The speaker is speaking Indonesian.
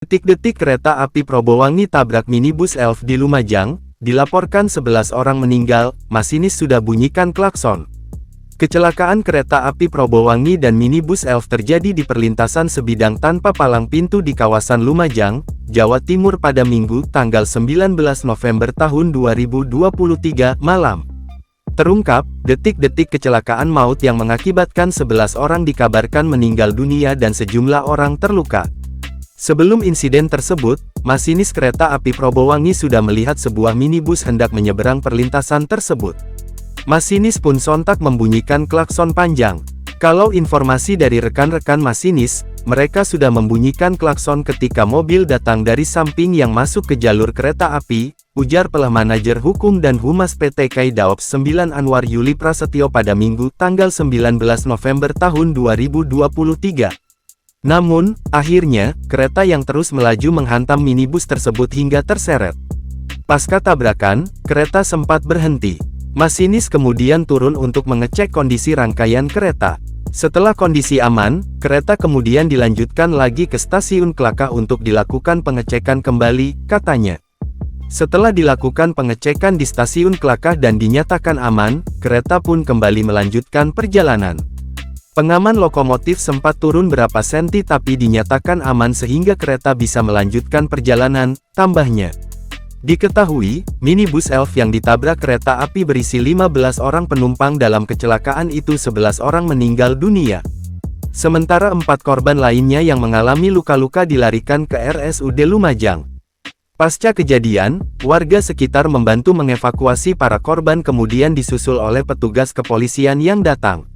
Detik-detik kereta api Probowangi tabrak minibus Elf di Lumajang, dilaporkan 11 orang meninggal, masinis sudah bunyikan klakson. Kecelakaan kereta api Probowangi dan minibus Elf terjadi di perlintasan sebidang tanpa palang pintu di kawasan Lumajang, Jawa Timur pada Minggu, tanggal 19 November tahun 2023, malam. Terungkap, detik-detik kecelakaan maut yang mengakibatkan 11 orang dikabarkan meninggal dunia dan sejumlah orang terluka. Sebelum insiden tersebut, masinis kereta api Probowangi sudah melihat sebuah minibus hendak menyeberang perlintasan tersebut. Masinis pun sontak membunyikan klakson panjang. Kalau informasi dari rekan-rekan masinis, mereka sudah membunyikan klakson ketika mobil datang dari samping yang masuk ke jalur kereta api, ujar Pelah Manajer Hukum dan Humas PT KAI Daops 9 Anwar Yuli Prasetyo pada Minggu tanggal 19 November tahun 2023. Namun, akhirnya, kereta yang terus melaju menghantam minibus tersebut hingga terseret. Pasca tabrakan, kereta sempat berhenti. Masinis kemudian turun untuk mengecek kondisi rangkaian kereta. Setelah kondisi aman, kereta kemudian dilanjutkan lagi ke stasiun Klakah untuk dilakukan pengecekan kembali, katanya. Setelah dilakukan pengecekan di stasiun Klakah dan dinyatakan aman, kereta pun kembali melanjutkan perjalanan. Pengaman lokomotif sempat turun berapa senti tapi dinyatakan aman sehingga kereta bisa melanjutkan perjalanan, tambahnya. Diketahui, minibus Elf yang ditabrak kereta api berisi 15 orang penumpang dalam kecelakaan itu 11 orang meninggal dunia. Sementara 4 korban lainnya yang mengalami luka-luka dilarikan ke RSUD Lumajang. Pasca kejadian, warga sekitar membantu mengevakuasi para korban kemudian disusul oleh petugas kepolisian yang datang.